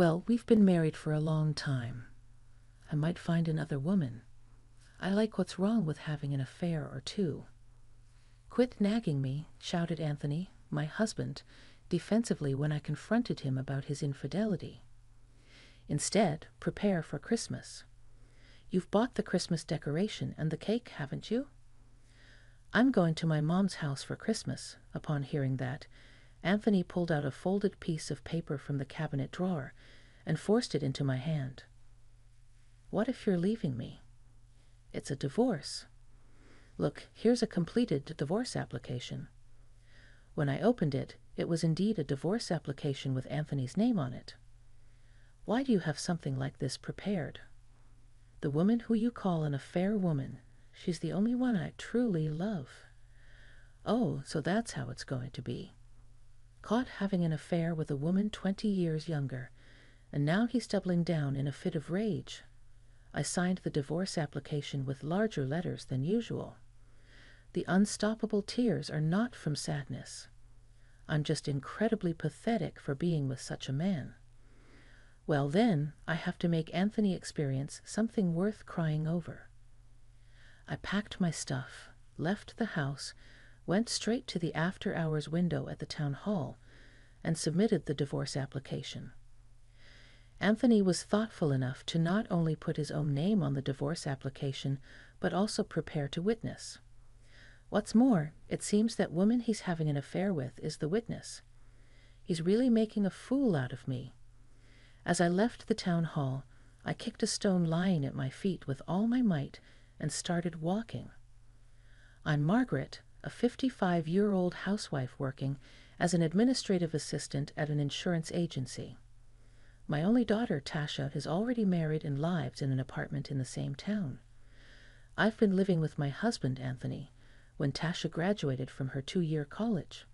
Well, we've been married for a long time. I might find another woman. I like what's wrong with having an affair or two. Quit nagging me, shouted Anthony, my husband, defensively when I confronted him about his infidelity. Instead, prepare for Christmas. You've bought the Christmas decoration and the cake, haven't you? I'm going to my mom's house for Christmas. Upon hearing that, Anthony pulled out a folded piece of paper from the cabinet drawer and forced it into my hand. What if you're leaving me? It's a divorce. Look, here's a completed divorce application. When I opened it, it was indeed a divorce application with Anthony's name on it. Why do you have something like this prepared? The woman who you call an affair woman, she's the only one I truly love. Oh, so that's how it's going to be. Caught having an affair with a woman 20 years younger, and now he's doubling down in a fit of rage. I signed the divorce application with larger letters than usual. The unstoppable tears are not from sadness. I'm just incredibly pathetic for being with such a man. Well then, I have to make Anthony experience something worth crying over. I packed my stuff, left the house, went straight to the after-hours window at the town hall, and submitted the divorce application. Anthony was thoughtful enough to not only put his own name on the divorce application, but also prepare to witness. What's more, it seems that woman he's having an affair with is the witness. He's really making a fool out of me. As I left the town hall, I kicked a stone lying at my feet with all my might and started walking. I'm Margaret, a 55-year-old housewife working as an administrative assistant at an insurance agency. My only daughter, Tasha, is already married and lives in an apartment in the same town. I've been living with my husband, Anthony, when Tasha graduated from her 2-year college.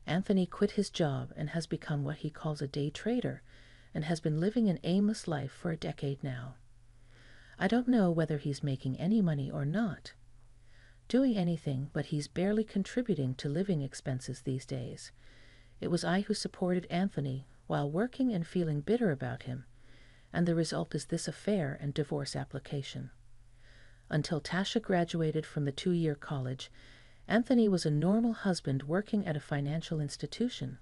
Anthony quit his job and has become what he calls a day trader and has been living an aimless life for a decade now. I don't know whether he's making any money or not. Doing anything, but he's barely contributing to living expenses these days. It was I who supported Anthony while working and feeling bitter about him, and the result is this affair and divorce application. Until Tasha graduated from the 2-year college, Anthony was a normal husband working at a financial institution.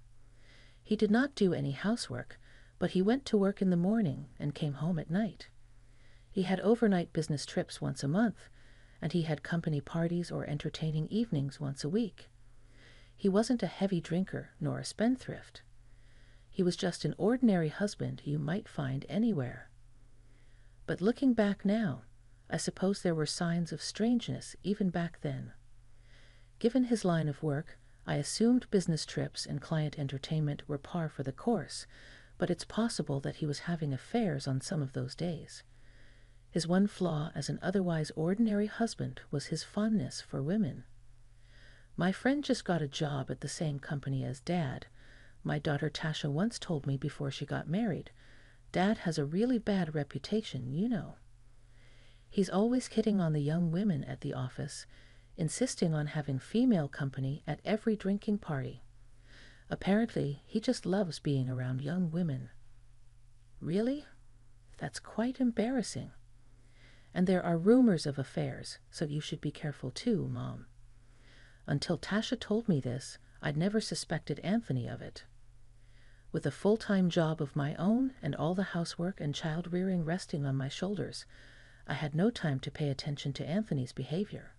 He did not do any housework, but he went to work in the morning and came home at night. He had overnight business trips once a month, and he had company parties or entertaining evenings once a week. He wasn't a heavy drinker nor a spendthrift. He was just an ordinary husband you might find anywhere. But looking back now, I suppose there were signs of strangeness even back then. Given his line of work, I assumed business trips and client entertainment were par for the course, but it's possible that he was having affairs on some of those days. His one flaw as an otherwise ordinary husband was his fondness for women. My friend just got a job at the same company as Dad. My daughter Tasha once told me before she got married, Dad has a really bad reputation, you know. He's always hitting on the young women at the office, insisting on having female company at every drinking party. Apparently, he just loves being around young women. Really? That's quite embarrassing. And there are rumors of affairs, so you should be careful too, Mom. Until Tasha told me this, I'd never suspected Anthony of it. With a full-time job of my own and all the housework and child-rearing resting on my shoulders, I had no time to pay attention to Anthony's behavior.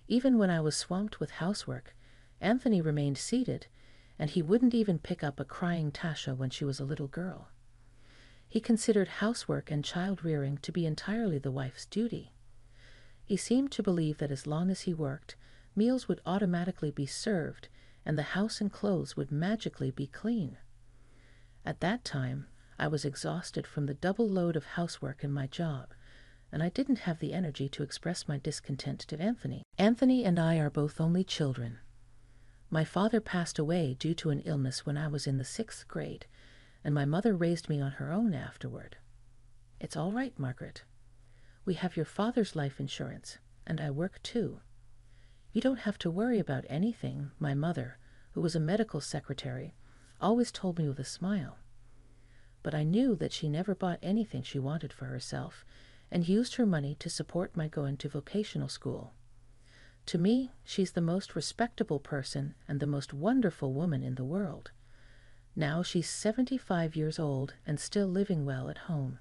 Even when I was swamped with housework, Anthony remained seated, and he wouldn't even pick up a crying Tasha when she was a little girl. He considered housework and child-rearing to be entirely the wife's duty. He seemed to believe that as long as he worked, meals would automatically be served, and the house and clothes would magically be clean. At that time, I was exhausted from the double load of housework in my job, and I didn't have the energy to express my discontent to Anthony. Anthony and I are both only children. My father passed away due to an illness when I was in the 6th grade, and my mother raised me on her own afterward. It's all right, Margaret. We have your father's life insurance, and I work too. You don't have to worry about anything, my mother, who was a medical secretary, always told me with a smile. but I knew that she never bought anything she wanted for herself and used her money to support my going to vocational school. To me, she's the most respectable person and the most wonderful woman in the world. Now she's 75 years old and still living well at home.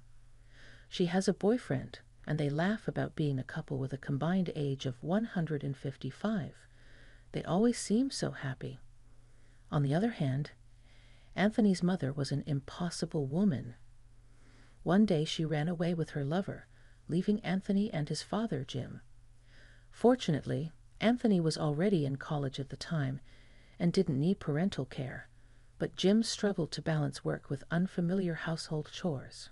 She has a boyfriend, and they laugh about being a couple with a combined age of 155. They always seem so happy. On the other hand, Anthony's mother was an impossible woman. One day she ran away with her lover, leaving Anthony and his father, Jim. Fortunately, Anthony was already in college at the time and didn't need parental care, but Jim struggled to balance work with unfamiliar household chores.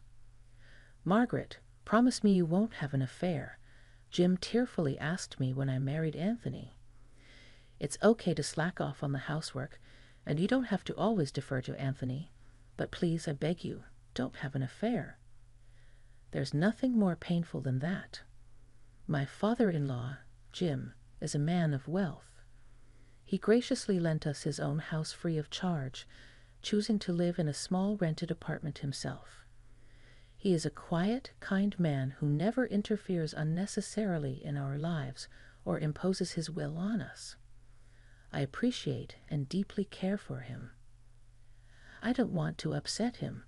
"Margaret, promise me you won't have an affair," Jim tearfully asked me when I married Anthony. "It's okay to slack off on the housework, and you don't have to always defer to Anthony, but please, I beg you, don't have an affair." There's nothing more painful than that. My father-in-law, Jim, is a man of wealth. He graciously lent us his own house free of charge, choosing to live in a small rented apartment himself. He is a quiet, kind man who never interferes unnecessarily in our lives or imposes his will on us. I appreciate and deeply care for him. I don't want to upset him,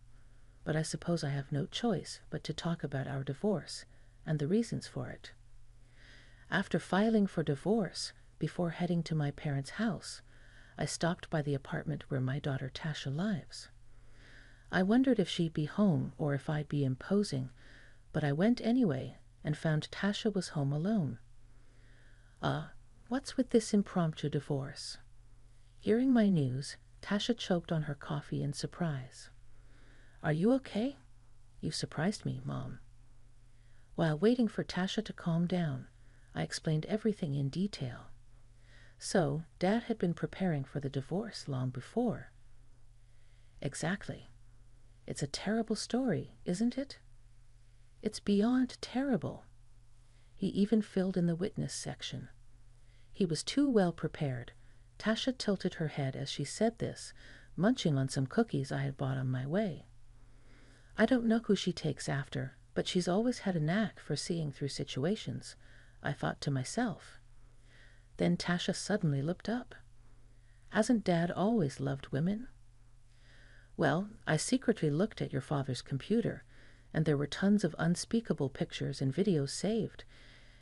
but I suppose I have no choice but to talk about our divorce and the reasons for it. After filing for divorce, before heading to my parents' house, I stopped by the apartment where my daughter Tasha lives. I wondered if she'd be home or if I'd be imposing, but I went anyway and found Tasha was home alone. What's with this impromptu divorce?" Hearing my news, Tasha choked on her coffee in surprise. "Are you okay? You surprised me, Mom." While waiting for Tasha to calm down, I explained everything in detail. So, Dad had been preparing for the divorce long before. "Exactly. It's a terrible story, isn't it?" "It's beyond terrible." He even filled in the witness section. He was too well prepared. Tasha tilted her head as she said this, munching on some cookies I had bought on my way. I don't know who she takes after, but she's always had a knack for seeing through situations, I thought to myself. Then Tasha suddenly looked up. "Hasn't Dad always loved women?" "Well, I secretly looked at your father's computer, and there were tons of unspeakable pictures and videos saved,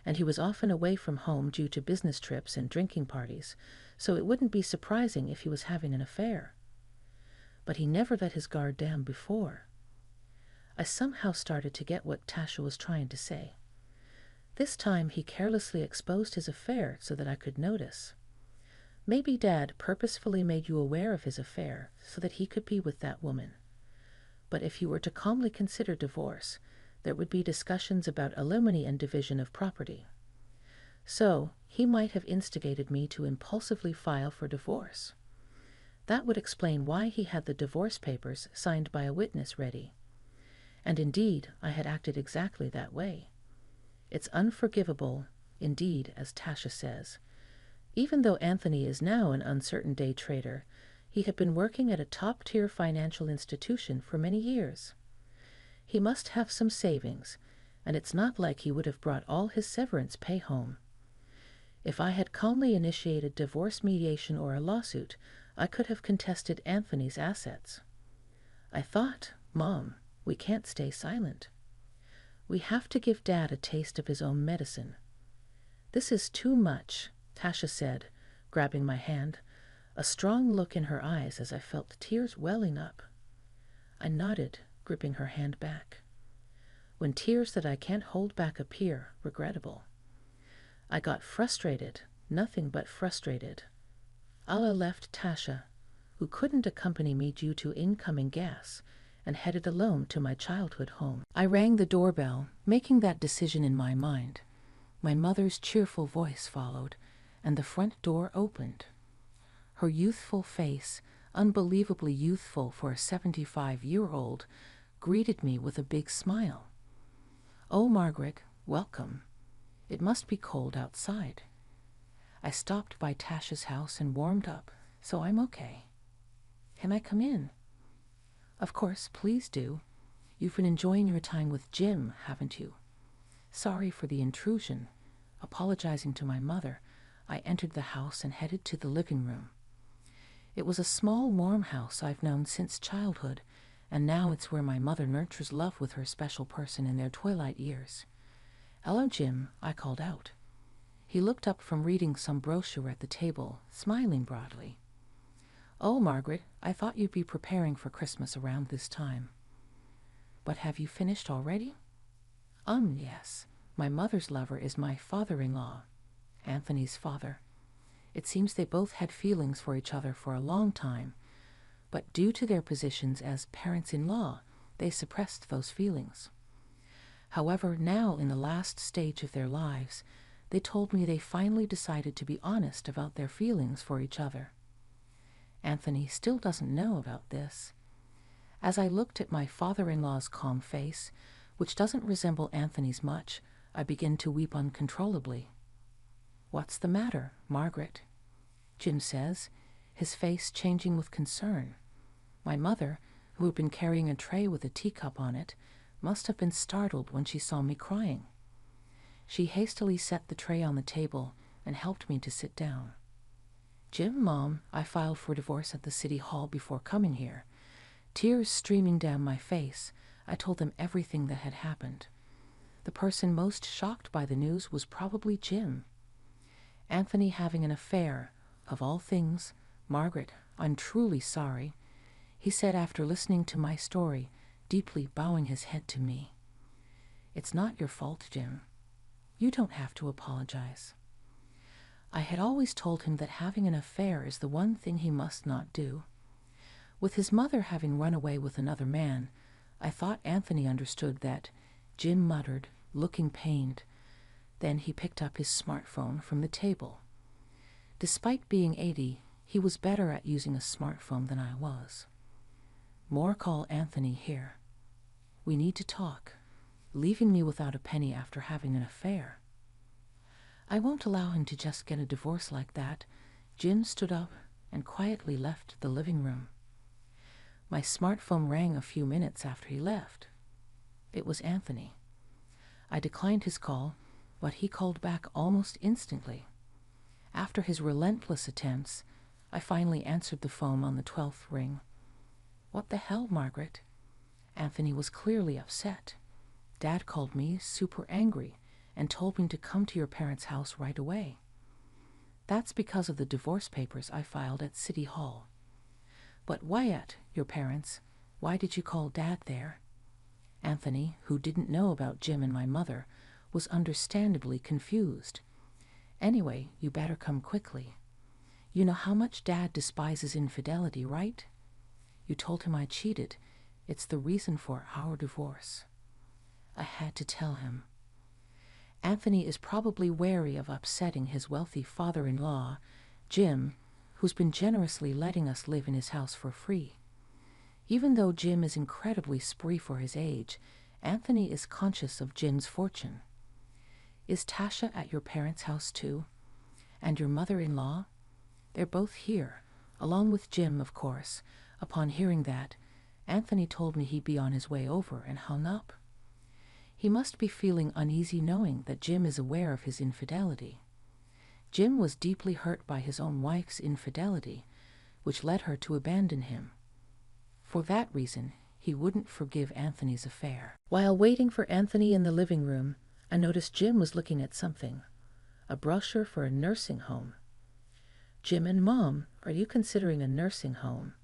and he was often away from home due to business trips and drinking parties, so it wouldn't be surprising if he was having an affair. But he never let his guard down before." I somehow started to get what Tasha was trying to say. This time he carelessly exposed his affair so that I could notice. Maybe Dad purposefully made you aware of his affair so that he could be with that woman. But if you were to calmly consider divorce, there would be discussions about alimony and division of property. So, he might have instigated me to impulsively file for divorce. That would explain why he had the divorce papers signed by a witness ready. And indeed, I had acted exactly that way. It's unforgivable, indeed, as Tasha says. Even though Anthony is now an uncertain day trader, he had been working at a top-tier financial institution for many years. He must have some savings, and it's not like he would have brought all his severance pay home. If I had calmly initiated divorce mediation or a lawsuit, I could have contested Anthony's assets. I thought, "Mom, we can't stay silent. We have to give Dad a taste of his own medicine." "This is too much," Tasha said, grabbing my hand, a strong look in her eyes as I felt tears welling up. I nodded, gripping her hand back. When tears that I can't hold back appear, regrettable. I got frustrated, nothing but frustrated. Allah left Tasha, who couldn't accompany me due to incoming gas, and headed alone to my childhood home. I rang the doorbell, making that decision in my mind. My mother's cheerful voice followed, and the front door opened. Her youthful face, unbelievably youthful for a 75-year-old, greeted me with a big smile. "Oh, Margaret, welcome. It must be cold outside." I stopped by Tasha's house and warmed up, so I'm okay. "Can I come in?" Of course, please do. You've been enjoying your time with Jim, haven't you? Sorry for the intrusion. Apologizing to my mother, I entered the house and headed to the living room. It was a small, warm house I've known since childhood, and now it's where my mother nurtures love with her special person in their twilight years. "Hello, Jim," I called out. He looked up from reading some brochure at the table, smiling broadly. "Oh, Margaret, I thought you'd be preparing for Christmas around this time." "But have you finished already?" Yes. My mother's lover is my father-in-law, Anthony's father. It seems they both had feelings for each other for a long time, but due to their positions as parents-in-law, they suppressed those feelings. However, now in the last stage of their lives, they told me they finally decided to be honest about their feelings for each other. Anthony still doesn't know about this. As I looked at my father-in-law's calm face, which doesn't resemble Anthony's much, I begin to weep uncontrollably. "What's the matter, Margaret?" Jim says, his face changing with concern. My mother, who had been carrying a tray with a teacup on it, must have been startled when she saw me crying. She hastily set the tray on the table and helped me to sit down. "Jim, Mom, I filed for divorce at the city hall before coming here." Tears streaming down my face, I told them everything that had happened. The person most shocked by the news was probably Jim. Anthony having an affair, of all things. "Margaret, I'm truly sorry," he said after listening to my story, deeply bowing his head to me. "It's not your fault, Jim. You don't have to apologize." I had always told him that having an affair is the one thing he must not do. With his mother having run away with another man, I thought Anthony understood that. Jim muttered, looking pained. Then he picked up his smartphone from the table. Despite being 80, he was better at using a smartphone than I was. "More call Anthony here. We need to talk," leaving me without a penny after having an affair. "I won't allow him to just get a divorce like that." Jim stood up and quietly left the living room. My smartphone rang a few minutes after he left. It was Anthony. I declined his call, but he called back almost instantly. After his relentless attempts, I finally answered the phone on the 12th ring. "What the hell, Margaret?" Anthony was clearly upset. "Dad called me super angry and told me to come to your parents' house right away." "That's because of the divorce papers I filed at City Hall." "But why at your parents? Why did you call Dad there?" Anthony, who didn't know about Jim and my mother, was understandably confused. "Anyway, you better come quickly. You know how much Dad despises infidelity, right? You told him I cheated. It's the reason for our divorce." I had to tell him. Anthony is probably wary of upsetting his wealthy father-in-law, Jim, who's been generously letting us live in his house for free. Even though Jim is incredibly spree for his age, Anthony is conscious of Jim's fortune. "Is Tasha at your parents' house too? And your mother-in-law?" "They're both here, along with Jim, of course." Upon hearing that, Anthony told me he'd be on his way over and hung up. He must be feeling uneasy knowing that Jim is aware of his infidelity. Jim was deeply hurt by his own wife's infidelity, which led her to abandon him. For that reason, he wouldn't forgive Anthony's affair. While waiting for Anthony in the living room, I noticed Jim was looking at something, a brochure for a nursing home. "Jim and Mom, are you considering a nursing home?"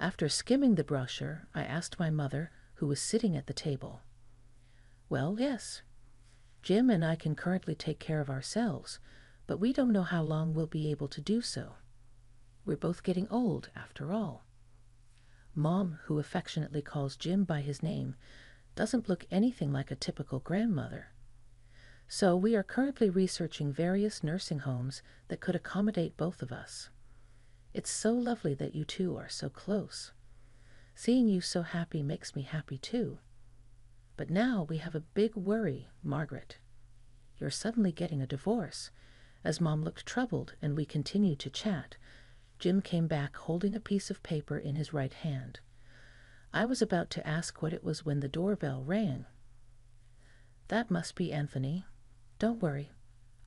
After skimming the brochure, I asked my mother, who was sitting at the table. "Well, yes. Jim and I can currently take care of ourselves, but we don't know how long we'll be able to do so. We're both getting old, after all." Mom, who affectionately calls Jim by his name, doesn't look anything like a typical grandmother. "So we are currently researching various nursing homes that could accommodate both of us. It's so lovely that you two are so close. Seeing you so happy makes me happy too. But now we have a big worry, Margaret. You're suddenly getting a divorce." As Mom looked troubled and we continued to chat, Jim came back holding a piece of paper in his right hand. I was about to ask what it was when the doorbell rang. That must be Anthony. Don't worry,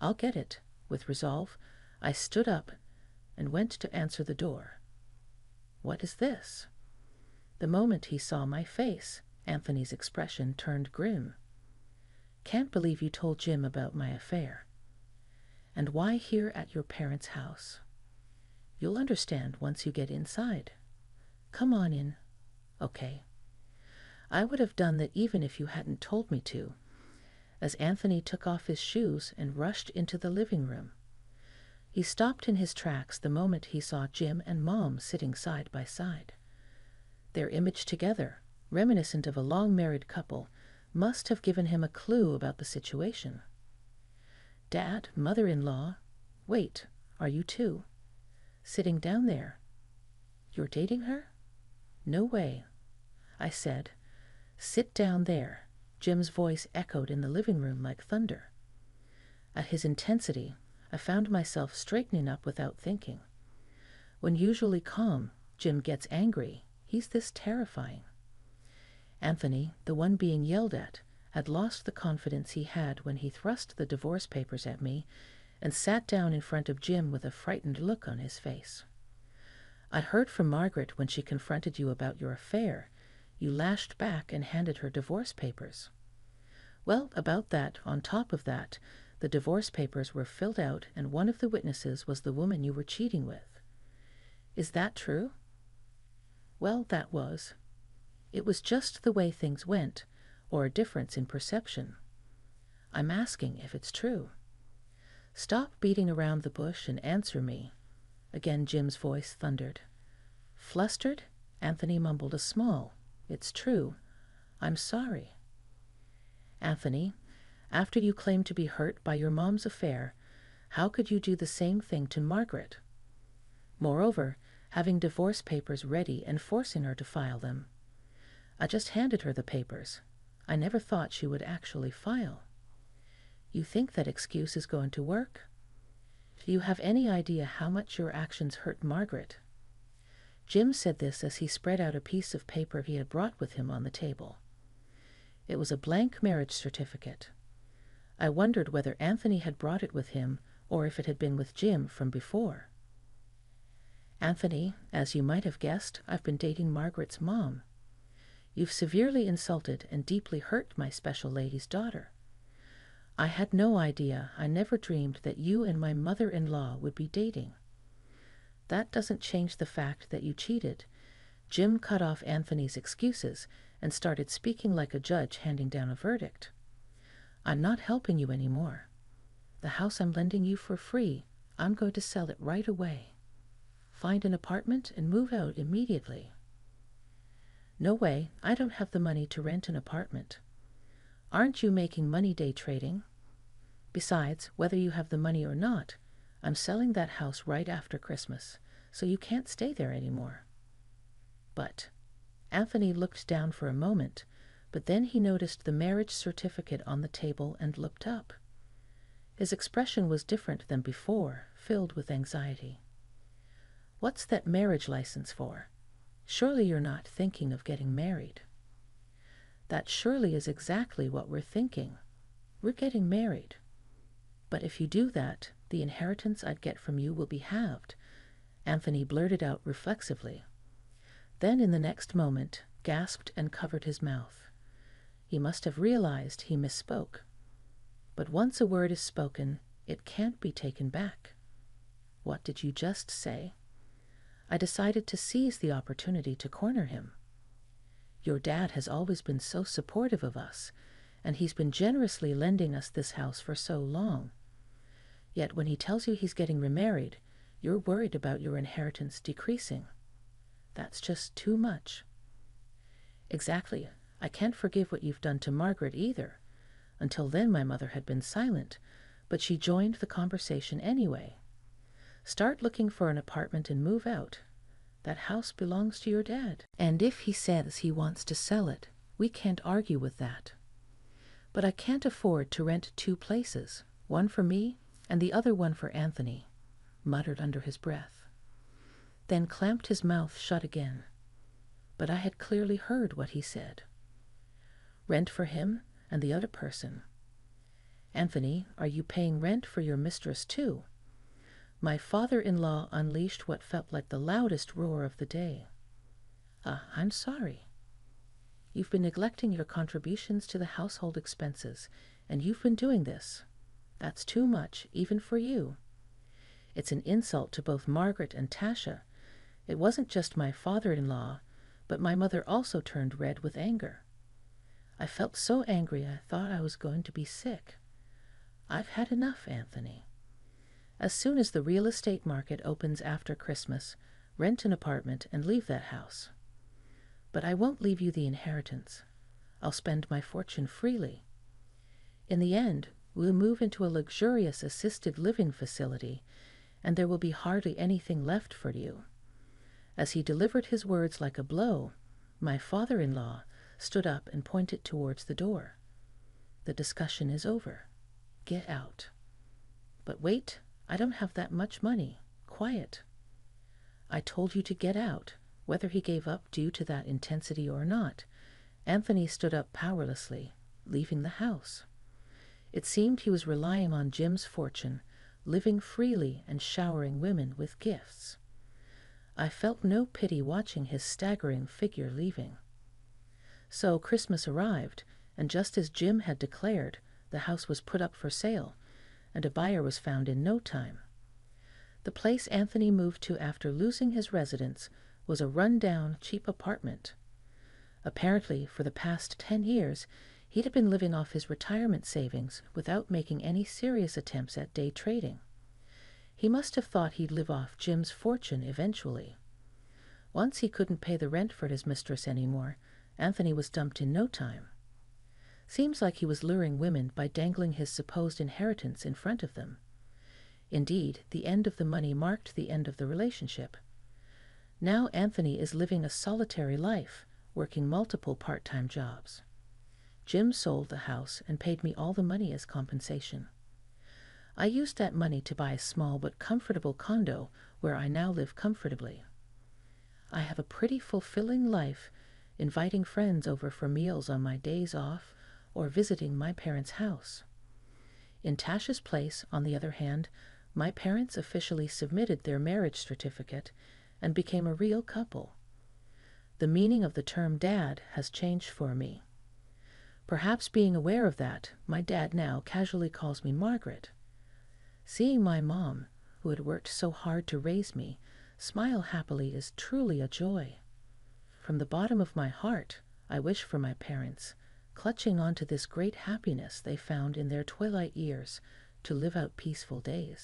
I'll get it. With resolve, I stood up and went to answer the door. What is this? The moment he saw my face, Anthony's expression turned grim. Can't believe you told Jim about my affair. And why here at your parents' house? You'll understand once you get inside. Come on in. Okay. I would have done that even if you hadn't told me to, as Anthony took off his shoes and rushed into the living room. He stopped in his tracks the moment he saw Jim and Mom sitting side by side. Their image together, reminiscent of a long-married couple, must have given him a clue about the situation. Dad, mother-in-law, wait, are you two? Sitting down there. You're dating her? No way. I said, sit down there. Jim's voice echoed in the living room like thunder. At his intensity, I found myself straightening up without thinking. When usually calm, Jim gets angry. He's this terrifying. Anthony, the one being yelled at, had lost the confidence he had when he thrust the divorce papers at me and sat down in front of Jim with a frightened look on his face. I heard from Margaret when she confronted you about your affair. You lashed back and handed her divorce papers. Well, about that, on top of that, the divorce papers were filled out and one of the witnesses was the woman you were cheating with. Is that true? Well, that was. It was just the way things went, or a difference in perception. I'm asking if it's true. Stop beating around the bush and answer me. Again Jim's voice thundered. Flustered, Anthony mumbled a small, it's true. I'm sorry. Anthony, after you claimed to be hurt by your mom's affair, how could you do the same thing to Margaret? Moreover, having divorce papers ready and forcing her to file them. I just handed her the papers. I never thought she would actually file. You think that excuse is going to work? Do you have any idea how much your actions hurt Margaret? Jim said this as he spread out a piece of paper he had brought with him on the table. It was a blank marriage certificate. I wondered whether Anthony had brought it with him or if it had been with Jim from before. Anthony, as you might have guessed, I've been dating Margaret's mom. You've severely insulted and deeply hurt my special lady's daughter. I had no idea, I never dreamed that you and my mother-in-law would be dating. That doesn't change the fact that you cheated. Jim cut off Anthony's excuses and started speaking like a judge handing down a verdict. I'm not helping you anymore. The house I'm lending you for free, I'm going to sell it right away. Find an apartment and move out immediately. No way, I don't have the money to rent an apartment. Aren't you making money day trading? Besides, whether you have the money or not, I'm selling that house right after Christmas, so you can't stay there anymore. But Anthony looked down for a moment, but then he noticed the marriage certificate on the table and looked up. His expression was different than before, filled with anxiety. What's that marriage license for? Surely you're not thinking of getting married. That surely is exactly what we're thinking. We're getting married. But if you do that, the inheritance I'd get from you will be halved, Anthony blurted out reflexively. Then in the next moment, gasped and covered his mouth. He must have realized he misspoke. But once a word is spoken, it can't be taken back. What did you just say? I decided to seize the opportunity to corner him. Your dad has always been so supportive of us, and he's been generously lending us this house for so long. Yet when he tells you he's getting remarried, you're worried about your inheritance decreasing. That's just too much. Exactly. I can't forgive what you've done to Margaret either. Until then my mother had been silent, but she joined the conversation anyway. Start looking for an apartment and move out. That house belongs to your dad. And if he says he wants to sell it, we can't argue with that. But I can't afford to rent 2 places, one for me and the other one for Anthony, muttered under his breath. Then clamped his mouth shut again. but I had clearly heard what he said. Rent for him and the other person. Anthony, are you paying rent for your mistress too? My father-in-law unleashed what felt like the loudest roar of the day. I'm sorry. You've been neglecting your contributions to the household expenses, and you've been doing this. That's too much, even for you. It's an insult to both Margaret and Tasha. It wasn't just my father-in-law, but my mother also turned red with anger. I felt so angry I thought I was going to be sick. I've had enough, Anthony. As soon as the real estate market opens after Christmas, rent an apartment and leave that house. But I won't leave you the inheritance. I'll spend my fortune freely. In the end, we'll move into a luxurious assisted living facility, and there will be hardly anything left for you. As he delivered his words like a blow, my father-in-law stood up and pointed towards the door. The discussion is over. Get out. But wait, I don't have that much money. Quiet. I told you to get out. Whether he gave up due to that intensity or not, Anthony stood up powerlessly, leaving the house. It seemed he was relying on Jim's fortune, living freely and showering women with gifts. I felt no pity watching his staggering figure leaving. So Christmas arrived, and just as Jim had declared, the house was put up for sale, and a buyer was found in no time. The place Anthony moved to after losing his residence was a run-down, cheap apartment. Apparently, for the past 10 years, he'd have been living off his retirement savings without making any serious attempts at day trading. He must have thought he'd live off Jim's fortune eventually. Once he couldn't pay the rent for his mistress anymore, Anthony was dumped in no time. Seems like he was luring women by dangling his supposed inheritance in front of them. Indeed, the end of the money marked the end of the relationship. Now Anthony is living a solitary life, working multiple part-time jobs. Jim sold the house and paid me all the money as compensation. I used that money to buy a small but comfortable condo where I now live comfortably. I have a pretty fulfilling life, inviting friends over for meals on my days off or visiting my parents' house. In Tasha's place, on the other hand, my parents officially submitted their marriage certificate and became a real couple. The meaning of the term dad has changed for me. Perhaps being aware of that, my dad now casually calls me Margaret. Seeing my mom, who had worked so hard to raise me, smile happily is truly a joy. From the bottom of my heart, I wish for my parents, clutching onto this great happiness they found in their twilight years, to live out peaceful days.